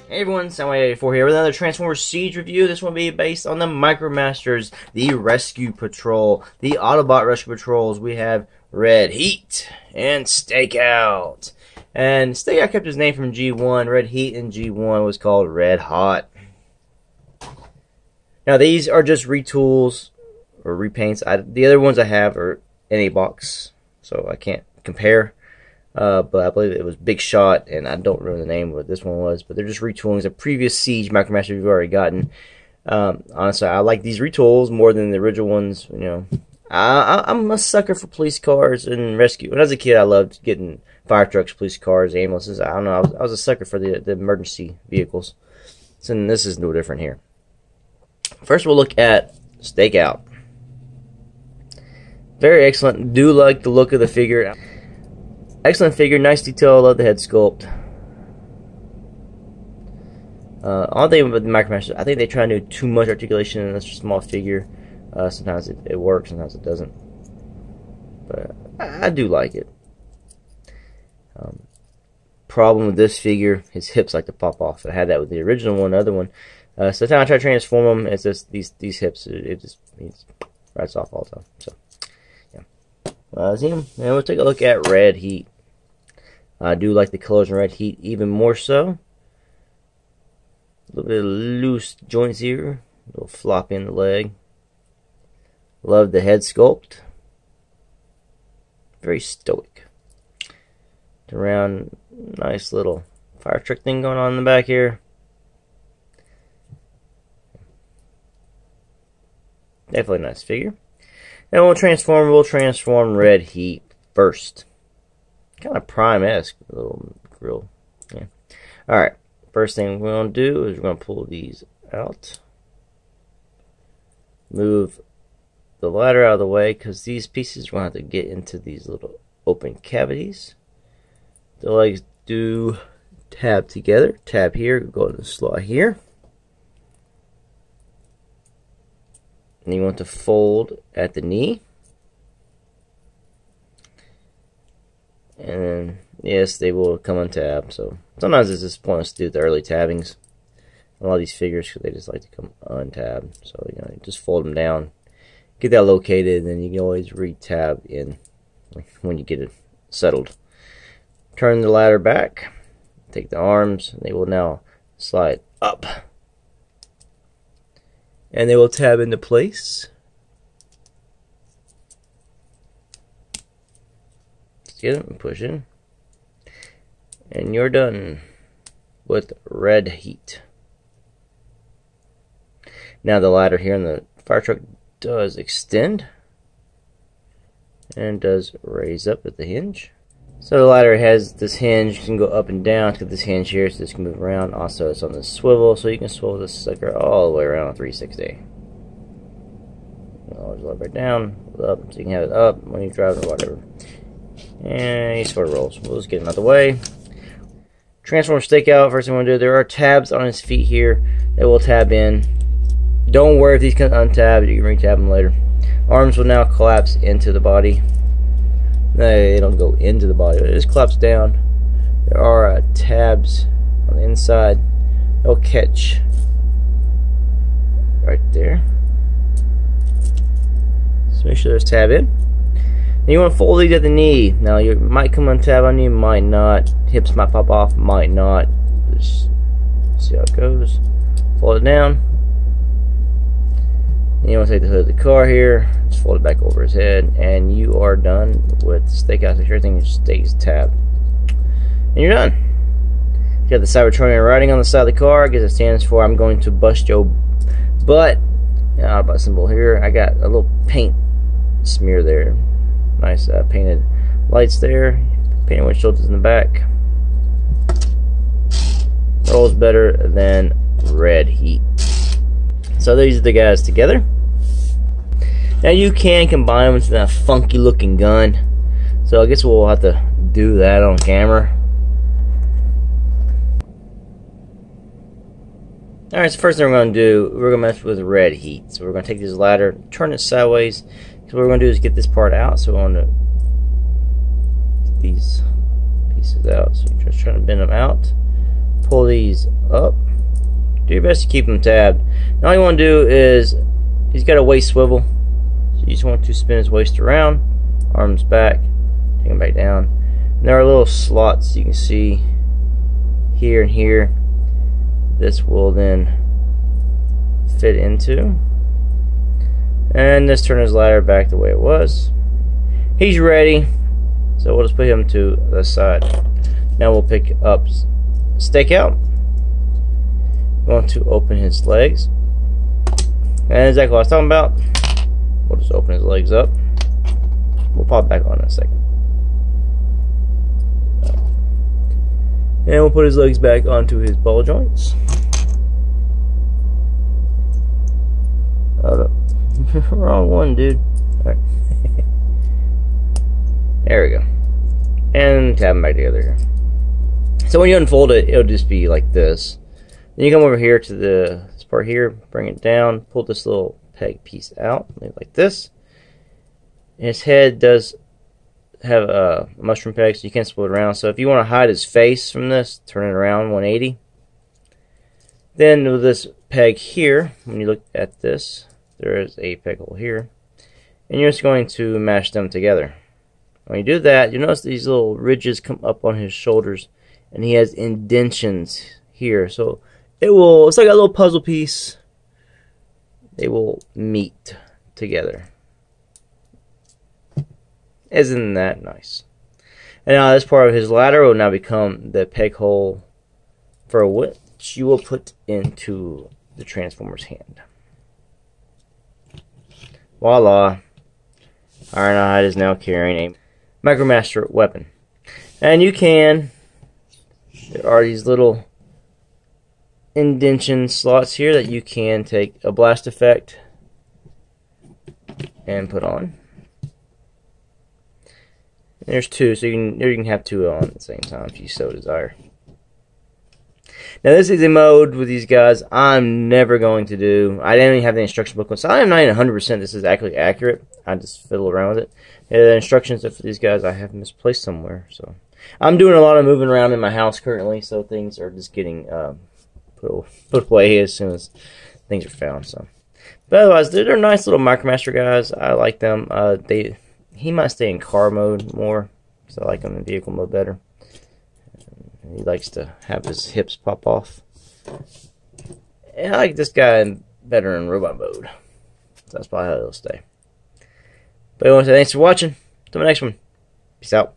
Hey everyone, Soundwave84 here with another Transformers Siege review. This one will be based on the Micromasters, the Rescue Patrol, the Autobot Rescue Patrols. We have Red Heat and Stakeout. And Stakeout kept his name from G1. Red Heat in G1 was called Red Hot. Now these are just retools or repaints. The other ones I have are in a box, so I can't compare. But I believe it was Big Shot, and I don't remember the name of what this one was, but they're just retoolings of previous Siege Micromasters we've already gotten. Honestly, I like these retools more than the original ones. You know, I'm a sucker for police cars and rescue. When I was a kid, I loved getting fire trucks, police cars, ambulances. I don't know, I was a sucker for the emergency vehicles. So this is no different here. First, we'll look at Stakeout. Very excellent. Do like the look of the figure. Excellent figure, nice detail, love the head sculpt. All thing with the Micromasters, I think they try to do too much articulation in this small figure. Sometimes it works, sometimes it doesn't. But I do like it. Problem with this figure, his hips like to pop off. I had that with the original one, the other one. So the time I try to transform them, it's just these hips, it just rides off all the time. So yeah, see him. Now we'll take a look at Red Heat. I do like the colors in Red Heat even more so. A little bit of loose joints here, a little flop in the leg. Love the head sculpt. Very stoic. Around, nice little fire truck thing going on in the back here. Definitely a nice figure. And we'll transform Red Heat first. Kind of Prime-esque, little grill. Yeah. Alright, first thing we're going to do is we're going to pull these out. Move the ladder out of the way, because these pieces are going to have to get into these little open cavities. The legs do tab together. Tab here, go to the slot here. And you want to fold at the knee. And then, yes, they will come on tab. So sometimes it's just pointless to do the early tabbings. A lot of these figures, they just like to come untabbed. So, you know, you just fold them down. Get that located, and then you can always re-tab in when you get it settled. Turn the ladder back. Take the arms, and they will now slide up. And they will tab into place. Let's get them and push in. And you're done with Red Heat. Now the ladder here in the fire truck does extend. And does raise up at the hinge. So the ladder has this hinge, you can go up and down. It's got this hinge here, so this can move around. Also, it's on the swivel, so you can swivel this sucker all the way around on 360. Always lower it down, up, so you can have it up when you're driving or whatever. And he sort of rolls. We'll just get him out of the way. Transform Stakeout. First thing I want to do, there are tabs on his feet here that will tab in. Don't worry if these can untab, you can re-tab them later. Arms will now collapse into the body. They don't go into the body, it just collapses down. There are tabs on the inside. They'll catch right there. So make sure there's tab in. And you want to fold these at the knee. Now you might come on tab on you, might not. Hips might pop off, might not. Just see how it goes. Fold it down. And you want to take the hood of the car here, just fold it back over his head, and you are done with Stakeout. Make sure everything stays tabbed. And you're done. You got the Cybertronian writing on the side of the car. I guess it stands for I'm going to bust your butt. Autobot symbol here. I got a little paint smear there. Nice painted lights there. Painted windshields in the back. Rolls better than Red Heat. So these are the guys together. Now you can combine them into that funky looking gun. So I guess we'll have to do that on camera. Alright, so first thing we're going to do, we're going to mess with Red Heat. So we're going to take this ladder, turn it sideways. So what we're going to do is get this part out. So we're going to get these pieces out. So you're just trying to bend them out. Pull these up. Do your best to keep them tabbed. Now all you want to do is, he's got a waist swivel. So you just want to spin his waist around, arms back, take him back down. And there are little slots you can see here and here. This will then fit into. And let's turn his ladder back the way it was. He's ready. So we'll just put him to the side. Now we'll pick up Stakeout. We want to open his legs. And exactly what I was talking about. We'll just open his legs up. We'll pop back on in a second. And we'll put his legs back onto his ball joints. Hold up. Wrong one, dude. Alright. There we go. And tab them back together here. So when you unfold it, it'll just be like this. Then you come over here to this part here, bring it down, pull this little peg piece out, like this. And his head does have a mushroom peg, so you can't split it around. So if you want to hide his face from this, turn it around 180. Then with this peg here, when you look at this, there is a peg hole here. And you're just going to mash them together. When you do that, you notice these little ridges come up on his shoulders, and he has indentions here. So it's like a little puzzle piece. They will meet together. Isn't that nice? And now this part of his ladder will now become the peg hole for which you will put into the Transformer's hand. Voila! Ironhide is now carrying a Micromaster weapon. And there are these little indentation slots here that you can take a blast effect and put on. There's two, so you can have two on at the same time if you so desire. Now this is a mode with these guys I'm never going to do. I didn't even have the instruction booklet, so I am not even 100% this is actually accurate. I just fiddle around with it. The instructions for these guys I have misplaced somewhere. So I'm doing a lot of moving around in my house currently, so things are just getting put away as soon as things are found. So, but otherwise, they're nice little Micromaster guys. I like them. He might stay in car mode more, so I like him in vehicle mode better. He likes to have his hips pop off. And I like this guy better in robot mode. So that's probably how he'll stay. But I want to say thanks for watching. Till the next one. Peace out.